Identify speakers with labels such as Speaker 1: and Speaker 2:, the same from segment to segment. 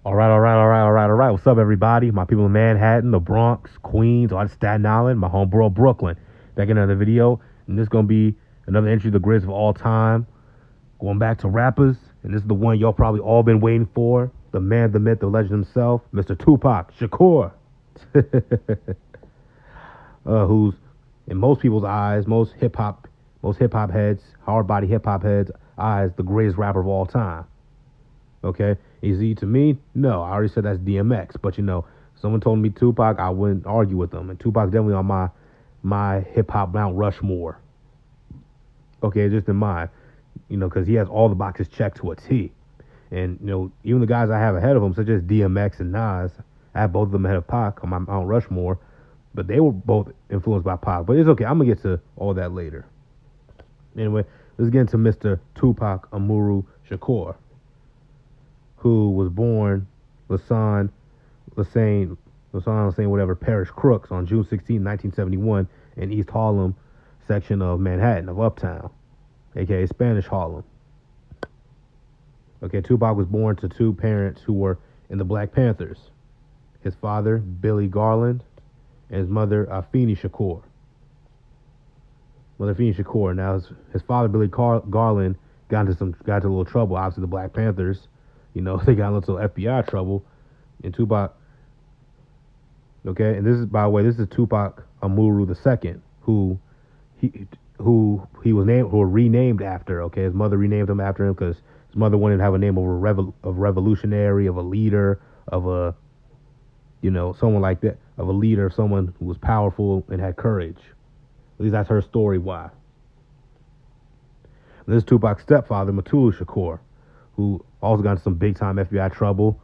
Speaker 1: All right. What's up, everybody? My people in Manhattan, the Bronx, Queens, all Staten Island, my homeboro Brooklyn. Back in another video, and this is gonna be another entry of the greatest of all time. Going back to rappers, and this is the one y'all probably all been waiting for. The man, the myth, the legend himself, Mr. Tupac Shakur, who's in most people's eyes, most hip hop heads, hard body hip hop heads' eyes, the greatest rapper of all time. Okay, is he to me? No, I already said that's DMX. But someone told me Tupac, I wouldn't argue with them. And Tupac's definitely on my hip hop Mount Rushmore. Okay, just in my, because he has all the boxes checked to a T. And even the guys I have ahead of him, such as DMX and Nas, I have both of them ahead of Pac on my Mount Rushmore. But they were both influenced by Pac. But it's okay. I'm gonna get to all that later. Anyway, let's get into Mr. Tupac Amaru Shakur, who was born Lassane Parish Crooks on June 16, 1971 in East Harlem section of Manhattan, of Uptown, aka Spanish Harlem. Okay, Tupac was born to two parents who were in the Black Panthers. His father, Billy Garland, and his mother, Afeni Shakur. Now, his father, Billy Garland, got into a little trouble. Obviously, the Black Panthers, they got a little FBI trouble. And Tupac, okay, and this is Tupac Amaru II, who he was renamed after. Okay, his mother renamed him after him because his mother wanted to have a name of a revolutionary, of a leader, of a someone like that, of a leader, someone who was powerful and had courage. At least that's her story. Why? And this is Tupac's stepfather, Mutulu Shakur, who also got into some big time FBI trouble.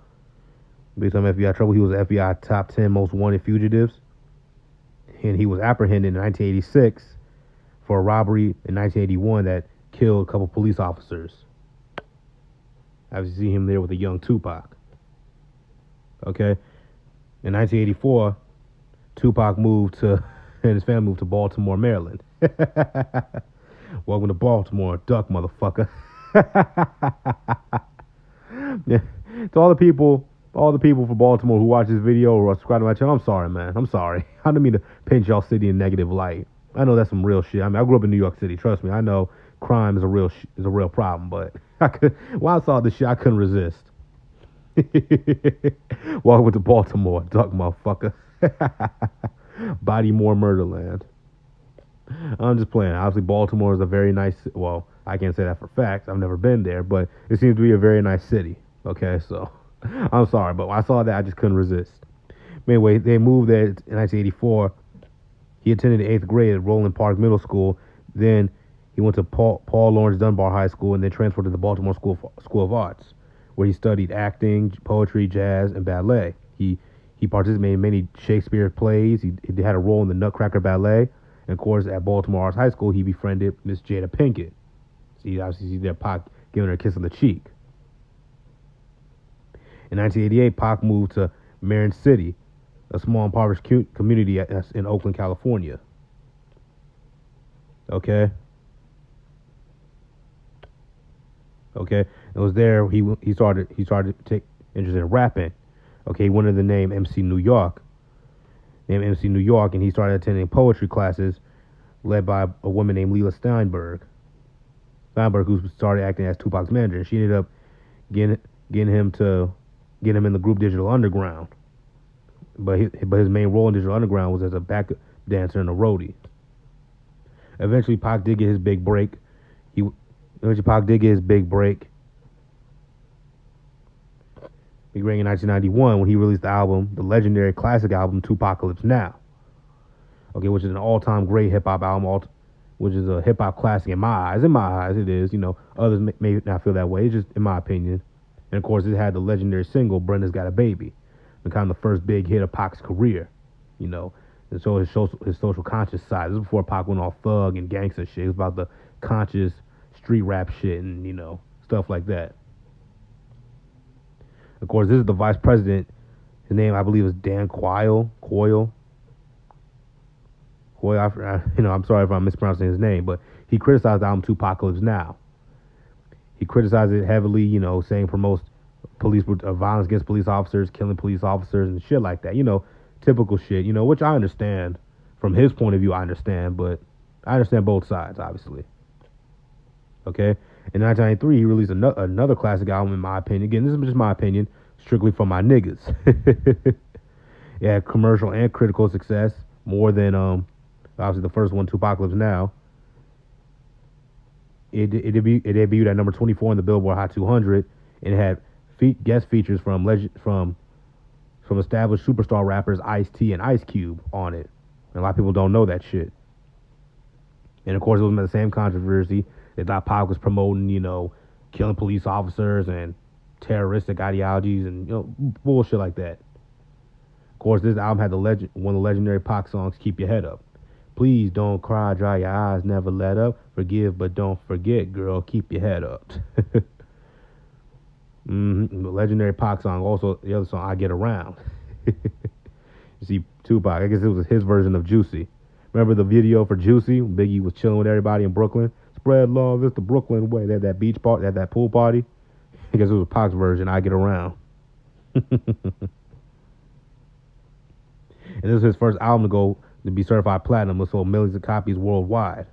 Speaker 1: He was the FBI top 10 most wanted fugitives. And he was apprehended in 1986 for a robbery in 1981 that killed a couple police officers. I see him there with a young Tupac. Okay. In 1984, Tupac and his family moved to Baltimore, Maryland. Welcome to Baltimore, duck motherfucker. Yeah. To all the people from Baltimore who watch this video or subscribe to my channel, I'm sorry, man. I'm sorry. I didn't mean to paint y'all city in negative light. I know that's some real shit. I mean, I grew up in New York City. Trust me, I know crime is a real problem. But when I saw this shit, I couldn't resist. Welcome to Baltimore, duck motherfucker. Bodymore Murderland. I'm just playing. Obviously, Baltimore is a very nice. Well, I can't say that for facts. I've never been there, but it seems to be a very nice city. Okay, so I'm sorry, but when I saw that, I just couldn't resist. Anyway, they moved there in 1984. He attended the 8th grade at Roland Park Middle School. Then he went to Paul Laurence Dunbar High School and then transferred to the Baltimore School of Arts, where he studied acting, poetry, jazz, and ballet. He participated in many Shakespeare plays. He had a role in the Nutcracker Ballet. And, of course, at Baltimore Arts High School, he befriended Miss Jada Pinkett. Obviously, see there Pac giving her a kiss on the cheek. In 1988, Pac moved to Marin City, a small impoverished community in Oakland, California. Okay. It was there he started to take interest in rapping. Okay, he wanted the name MC New York. And he started attending poetry classes led by a woman named Leela Steinberg, who started acting as Tupac's manager. And she ended up getting him in the group Digital Underground. But his main role in Digital Underground was as a back dancer and a roadie. Eventually, Pac did get his big break. Beginning in 1991 when he released the legendary classic album Tupacalypse Now. Okay, which is an all-time great hip-hop album, which is a hip-hop classic in my eyes. In my eyes, it is. Others may not feel that way. It's just in my opinion. And, of course, it had the legendary single, Brenda's Got a Baby, and kind of the first big hit of Pac's career, And so his social conscious side. This is before Pac went all thug and gangster shit. It was about the conscious street rap shit and, stuff like that. Of course, this is the vice president. His name, I believe, is Dan Coyle. I'm sorry if I'm mispronouncing his name, but he criticized the album Tupacalypse Now. He criticized it heavily, saying violence against police officers, killing police officers, and shit like that. Typical shit. Which I understand from his point of view. I understand, but I understand both sides, obviously. Okay. In 1993, he released another classic album, in my opinion. Again, this is just my opinion, strictly from my niggas. It had commercial and critical success, more than obviously the first one, Tupacalypse Now. It debuted at number 24 in the Billboard Hot 200, and it had guest features from established superstar rappers Ice-T and Ice Cube on it. And a lot of people don't know that shit. And of course, it was the same controversy. They thought Pac was promoting, killing police officers and terroristic ideologies and bullshit like that. Of course, this album had one of the legendary Pac songs, "Keep Your Head Up." Please don't cry, dry your eyes, never let up. Forgive but don't forget, girl, keep your head up. The legendary Pac song. Also, the other song, "I Get Around." You see, Tupac, I guess it was his version of Juicy. Remember the video for Juicy? Biggie was chilling with everybody in Brooklyn. Spread love, it's the Brooklyn way. They had that beach party, they had that pool party. I guess it was Pac's version, "I Get Around." And this was his first album to be certified platinum, which sold millions of copies worldwide.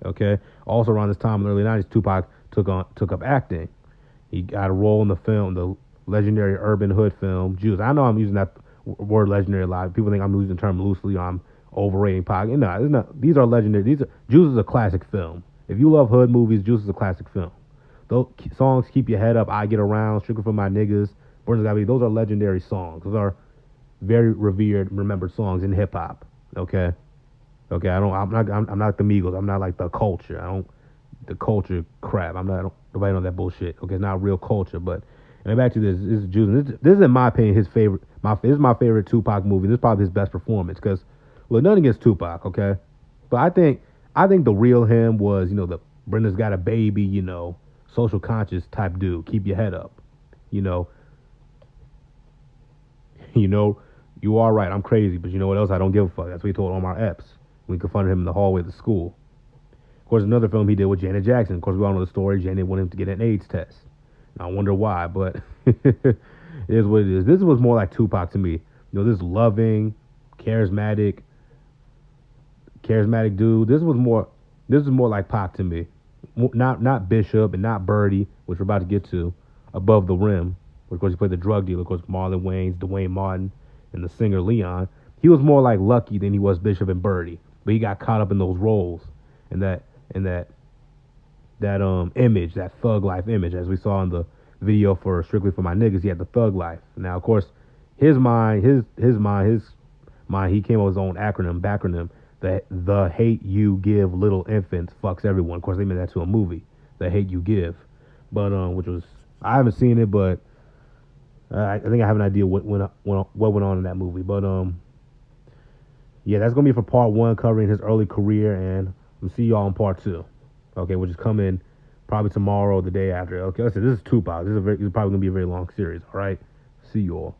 Speaker 1: Okay. Also around this time in the early 90s, Tupac took up acting. He got a role in the legendary Urban Hood film, Juice. I know I'm using that word legendary a lot. People think I'm using the term loosely, or I'm overrating Pac. No, it's not. These are legendary. Juice is a classic film. If you love hood movies, Juice is a classic film. Those songs, "Keep Your Head Up," "I Get Around," "Strictly for My Niggas," those are legendary songs. Those are very revered, remembered songs in hip hop. Okay. I'm not the Migos. I'm not like the culture. The culture crap. Nobody knows that bullshit. Okay, it's not real culture. But back to this. This is Juice. This is, in my opinion, his favorite. This is my favorite Tupac movie. This is probably his best performance. Because, look, nothing against Tupac. Okay, but I think the real him was, the Brenda's Got a Baby, social conscious type dude. Keep your head up. You are right. I'm crazy, but you know what else? I don't give a fuck. That's what he told Omar Epps when we confronted him in the hallway of the school. Of course, another film he did with Janet Jackson. Of course, we all know the story. Janet wanted him to get an AIDS test. And I wonder why, but it is what it is. This was more like Tupac to me. This loving, charismatic dude. This is more like Pac to me. Not Bishop and not Birdie, which we're about to get to, Above the Rim. Of course, he played the drug dealer. Of course, Marlon Wayans, Dwayne Martin, and the singer Leon. He was more like Lucky than he was Bishop and Birdie, but he got caught up in those roles and that image, that thug life image, as we saw in the video for Strictly for My Niggas. He had the thug life. Now, of course, his mind, he came up with his own backronym. The hate you give little infants fucks everyone. Of course, they made that to a movie, The Hate You Give, but which was, I haven't seen it, but I think I have an idea what went on in that movie. But yeah, that's gonna be for part 1, covering his early career, and we'll see y'all in part 2. Okay, which is coming probably tomorrow or the day after. Okay, listen, this is Tupac. This is probably gonna be a very long series. All right, see you all.